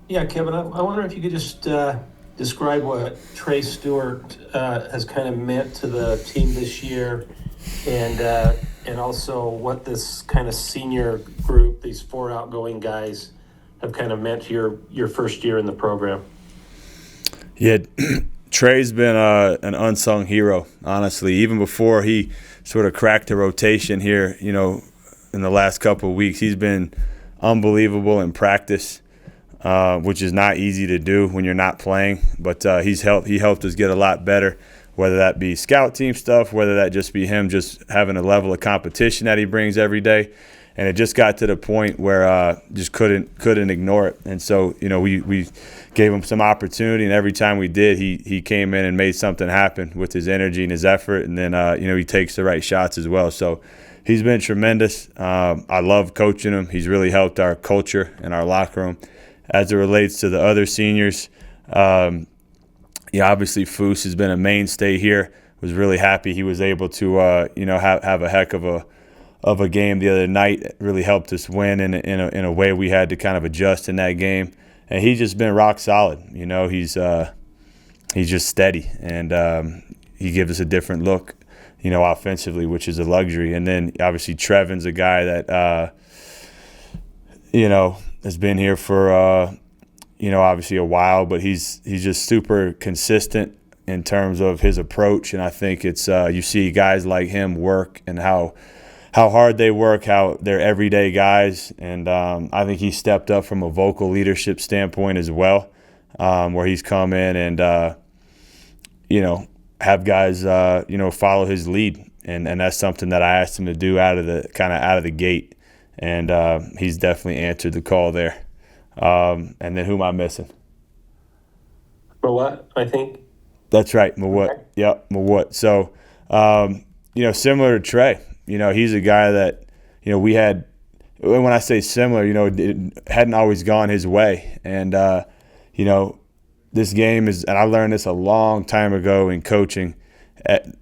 Yeah, Kevin, I wonder if you could just describe what Trey Stewart has kind of meant to the team this year, and also what this kind of senior group, these four outgoing guys, have kind of meant to your first year in the program. Yeah, Trey's been an unsung hero, honestly. Even before he sort of cracked the rotation here, in the last couple of weeks, he's been unbelievable in practice, which is not easy to do when you're not playing. But he helped us get a lot better, whether that be scout team stuff, whether that just be him just having a level of competition that he brings every day. And it just got to the point where just couldn't ignore it. And so we gave him some opportunity, and every time we did, he came in and made something happen with his energy and his effort. And then he takes the right shots as well. So he's been tremendous. I love coaching him. He's really helped our culture and our locker room. As it relates to the other seniors, obviously Foose has been a mainstay here. Was really happy he was able to have a heck of a game the other night. It really helped us win in a way we had to kind of adjust in that game. And he's just been rock solid. He's just steady, and he gives us a different look, offensively, which is a luxury. And then obviously Trevin's a guy that has been here for obviously a while, but he's just super consistent in terms of his approach. And I think it's you see guys like him work and how hard they work, how they're everyday guys. And I think he stepped up from a vocal leadership standpoint as well, where he's come in and, have guys, follow his lead. And that's something that I asked him to do out of the gate. And he's definitely answered the call there. And then who am I missing? For what I think. That's right, Mawut. Okay. Yep, Mawut. So, similar to Trey, he's a guy that, we had, when I say similar, it hadn't always gone his way. And, this game is, and I learned this a long time ago in coaching,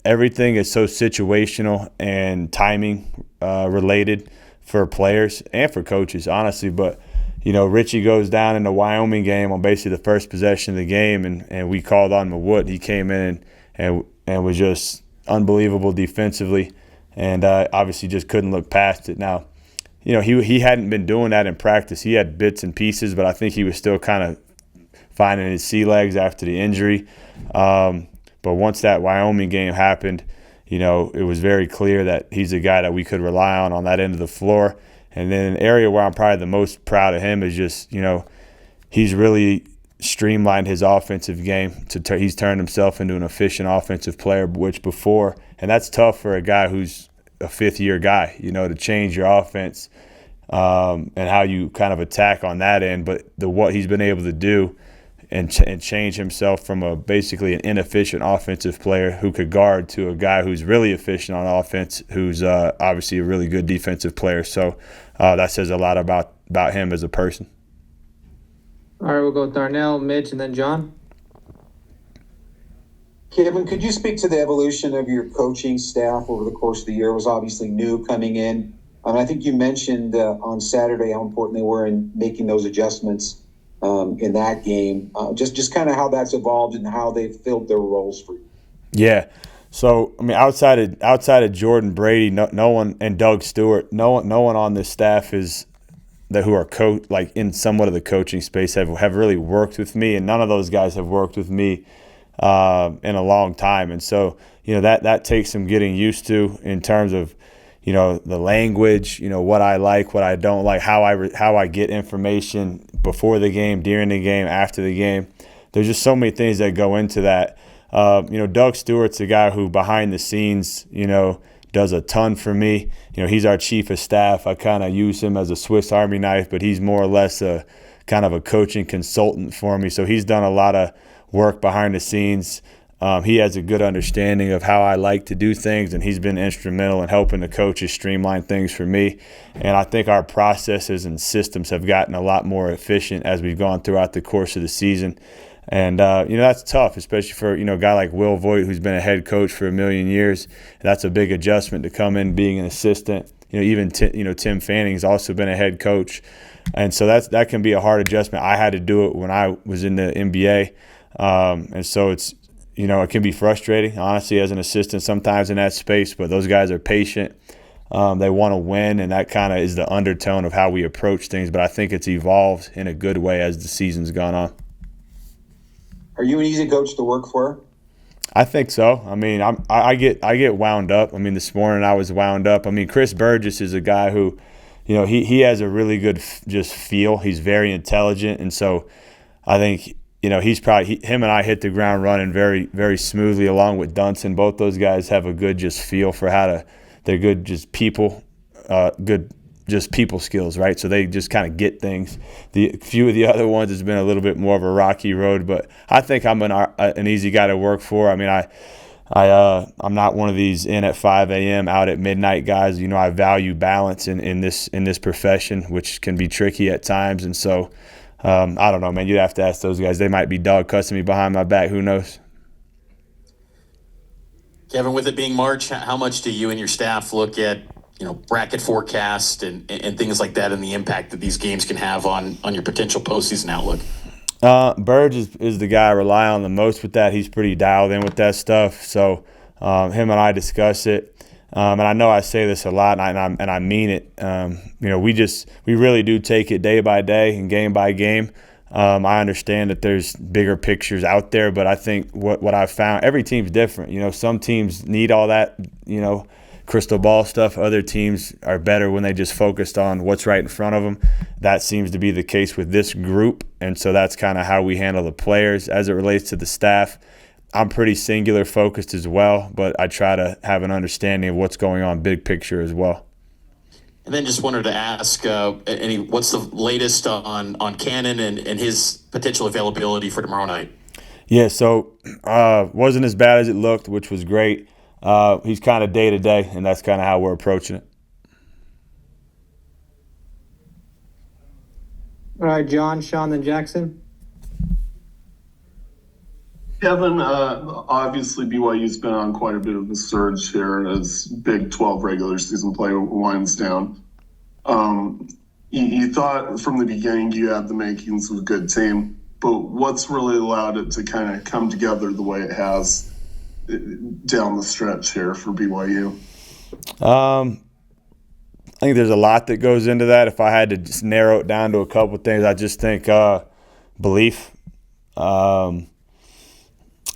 everything is so situational and timing related for players and for coaches, honestly. But, Richie goes down in the Wyoming game on basically the first possession of the game, and we called on Mawut. He came in and was just unbelievable defensively, and obviously just couldn't look past it. Now, he hadn't been doing that in practice. He had bits and pieces, but I think he was still kind of finding his sea legs after the injury. But once that Wyoming game happened, it was very clear that he's a guy that we could rely on that end of the floor. And then an area where I'm probably the most proud of him is just, he's really streamlined his offensive game. He's turned himself into an efficient offensive player, which before, and that's tough for a guy who's a fifth-year guy, to change your offense and how you kind of attack on that end. But what he's been able to do and change himself from basically an inefficient offensive player who could guard to a guy who's really efficient on offense, who's obviously a really good defensive player. So that says a lot about him as a person. All right, we'll go with Darnell, Mitch, and then John. Kevin, could you speak to the evolution of your coaching staff over the course of the year? It was obviously new coming in. I think you mentioned on Saturday how important they were in making those adjustments in that game. Just kind of how that's evolved and how they've filled their roles for you. Yeah. So I mean, outside of Jordan Brady, no one, and Doug Stewart, no one on this staff who are like in somewhat of the coaching space have really worked with me, and none of those guys have worked with me in a long time. And so that takes some getting used to in terms of the language, what I like, what I don't like, how I get information before the game, during the game, after the game. There's just so many things that go into that. Doug Stewart's a guy who behind the scenes, does a ton for me. He's our chief of staff. I kind of use him as a Swiss Army knife, but he's more or less a kind of a coaching consultant for me. So he's done a lot of work behind the scenes. He has a good understanding of how I like to do things, and he's been instrumental in helping the coaches streamline things for me. And I think our processes and systems have gotten a lot more efficient as we've gone throughout the course of the season. And, that's tough, especially for, a guy like Will Voigt, who's been a head coach for a million years. That's a big adjustment to come in being an assistant even Tim Fanning's also been a head coach, and so that can be a hard adjustment. I had to do it when I was in the NBA, and so it's it can be frustrating, honestly, as an assistant sometimes in that space. But those guys are patient. They want to win, and that kind of is the undertone of how we approach things. But I think it's evolved in a good way as the season's gone on. Are you an easy coach to work for? I think so. I mean, I get wound up. I mean, this morning I was wound up. I mean, Chris Burgess is a guy who, he has a really good just feel. He's very intelligent, and so I think he's probably him and I hit the ground running very, very smoothly along with Dunson. Both those guys have a good just feel for how to. They're good just people, good just people skills, right? So they just kind of get things. The few of the other ones has been a little bit more of a rocky road, but I think I'm an easy guy to work for. I mean, I'm not one of these in at 5 a.m. out at midnight guys. I value balance in this profession, which can be tricky at times, and so I don't know, man. You'd have to ask those guys. They might be dog cussing me behind my back. Who knows? Kevin, with it being March, how much do you and your staff look at, bracket forecast and things like that and the impact that these games can have on your potential postseason outlook? Burge is the guy I rely on the most with that. He's pretty dialed in with that stuff. So him and I discuss it. And I know I say this a lot, and I mean it. We really do take it day by day and game by game. I understand that there's bigger pictures out there, but I think what I've found, every team's different. Some teams need all that, crystal ball stuff. Other teams are better when they just focused on what's right in front of them. That seems to be the case with this group, and so that's kind of how we handle the players. As it relates to the staff, I'm pretty singular focused as well, but I try to have an understanding of what's going on big picture as well. And then just wanted to ask, what's the latest on Cannon and his potential availability for tomorrow night? Yeah, so wasn't as bad as it looked, which was great. He's kind of day to day, and that's kind of how we're approaching it. All right, John, Sean, then Jackson. Kevin, obviously BYU's been on quite a bit of a surge here as Big 12 regular season play winds down. You thought from the beginning you had the makings of a good team, but what's really allowed it to kind of come together the way it has down the stretch here for BYU? I think there's a lot that goes into that. If I had to just narrow it down to a couple of things, I just think belief,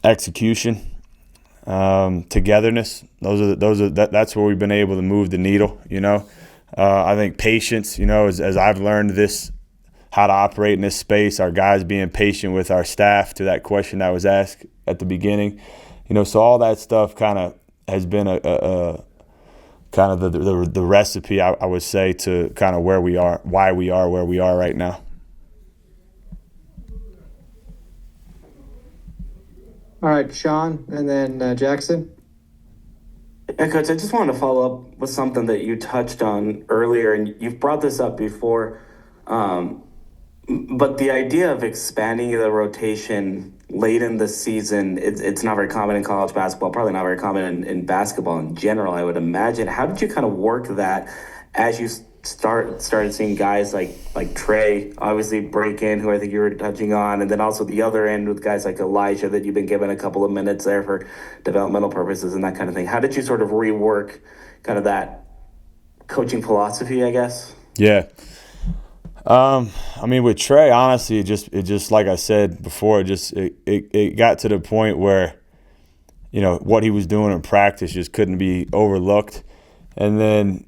execution, togetherness. That's where we've been able to move the needle. I think patience. As I've learned how to operate in this space, our guys being patient with our staff. To that question that was asked at the beginning, so all that stuff kind of has been a kind of the recipe, I would say, to kind of where we are, why we are where we are right now. All right, Sean, and then Jackson. Yeah, Coach, I just wanted to follow up with something that you touched on earlier, and you've brought this up before, but the idea of expanding the rotation late in the season, it's not very common in college basketball, probably not very common in basketball in general, I would imagine. How did you kind of work that as you started seeing guys like Trey obviously break in, who I think you were touching on, and then also the other end with guys like Elijah that you've been given a couple of minutes there for developmental purposes and that kind of thing? How did you sort of rework kind of that coaching philosophy, I guess? Yeah. I mean, with Trey, honestly, it just like I said before, it got to the point where, what he was doing in practice just couldn't be overlooked. And then,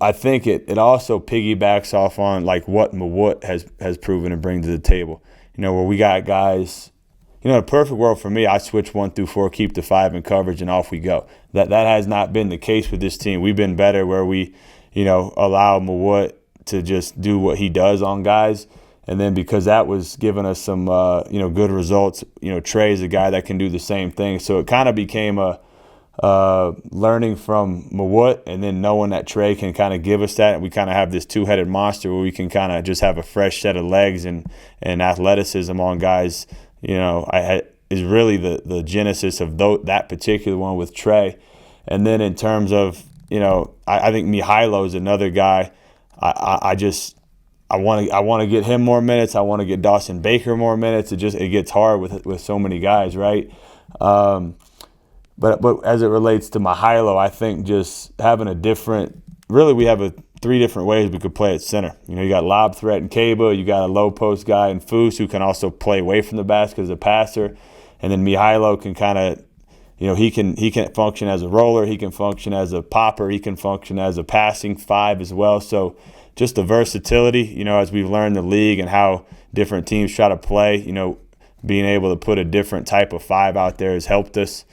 I think it also piggybacks off on like what Mawut has proven to bring to the table. Where we got guys, in a perfect world for me, I switch 1 through 4, keep the 5 in coverage, and off we go. That has not been the case with this team. We've been better where we, allow Mawut to just do what he does on guys. And then because that was giving us some, good results, Trey's a guy that can do the same thing. So it kind of became a learning from Mawut and then knowing that Trey can kind of give us that. And we kind of have this two-headed monster where we can kind of just have a fresh set of legs and athleticism on guys, is really the genesis of that particular one with Trey. And then in terms of, I think Mihailo is another guy. I want to get him more minutes. I want to get Dawson Baker more minutes. It gets hard with so many guys, right? But as it relates to Mihailo, I think just having we have three different ways we could play at center. You got lob threat and Caba. You got a low post guy in Foose who can also play away from the basket as a passer. And then Mihailo can kind of, he can function as a roller. He can function as a popper. He can function as a passing five as well. So just the versatility, as we've learned the league and how different teams try to play, being able to put a different type of five out there has helped us.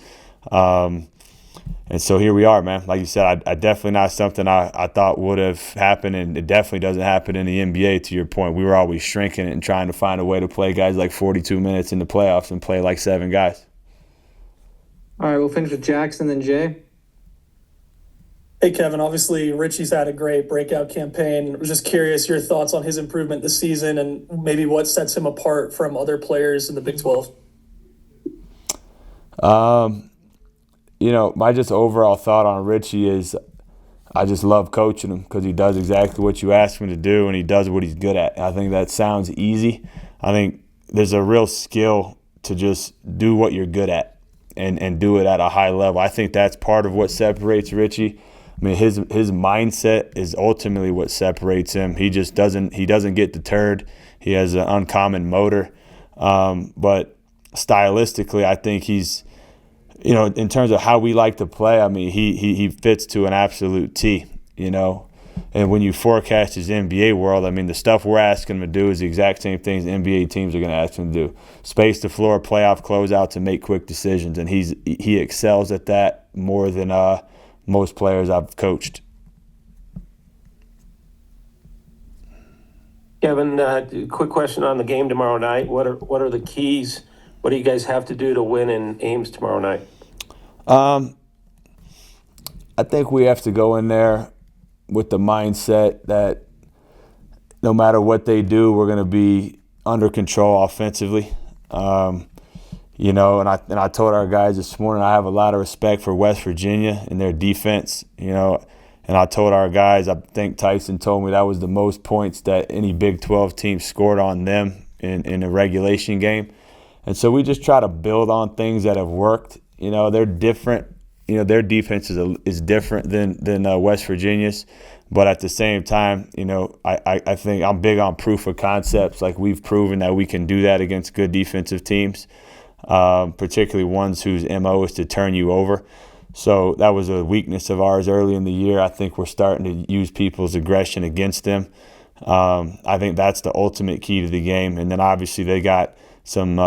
And so here we are, man. Like you said, I definitely not something I thought would have happened, and it definitely doesn't happen in the NBA, to your point. We were always shrinking it and trying to find a way to play guys like 42 minutes in the playoffs and play like 7 guys. All right, we'll finish with Jackson, then Jay. Hey, Kevin, obviously Richie's had a great breakout campaign. I was just curious your thoughts on his improvement this season and maybe what sets him apart from other players in the Big 12. My just overall thought on Richie is I just love coaching him because he does exactly what you ask him to do, and he does what he's good at. I think that sounds easy. I think there's a real skill to just do what you're good at and do it at a high level. I think that's part of what separates Richie. I mean, his mindset is ultimately what separates him. He just doesn't get deterred. He has an uncommon motor. But stylistically, I think he's, in terms of how we like to play, I mean, he fits to an absolute T, And when you forecast his NBA world, I mean, the stuff we're asking him to do is the exact same things NBA teams are going to ask him to do. Space the floor, playoff closeouts, and make quick decisions. And he excels at that more than most players I've coached. Kevin, quick question on the game tomorrow night. What are the keys? What do you guys have to do to win in Ames tomorrow night? I think we have to go in there with the mindset that no matter what they do, we're going to be under control offensively. And I told our guys this morning I have a lot of respect for West Virginia and their defense, and I told our guys, I think Tyson told me that was the most points that any Big 12 team scored on them in a regulation game. And so we just try to build on things that have worked. They're different. Their defense is different than West Virginia's. But at the same time, I think I'm big on proof of concepts. Like, we've proven that we can do that against good defensive teams, particularly ones whose MO is to turn you over. So that was a weakness of ours early in the year. I think we're starting to use people's aggression against them. I think that's the ultimate key to the game. And then obviously they got some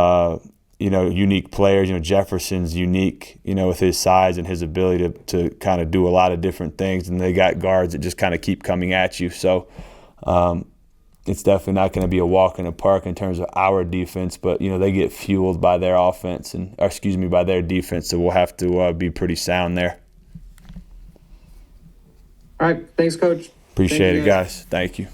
unique players. Jefferson's unique, with his size and his ability to kind of do a lot of different things. And they got guards that just kind of keep coming at you. So it's definitely not going to be a walk in the park in terms of our defense. But, they get fueled by their offense by their defense. So we'll have to be pretty sound there. All right. Thanks, Coach. Appreciate it, guys. Thank you.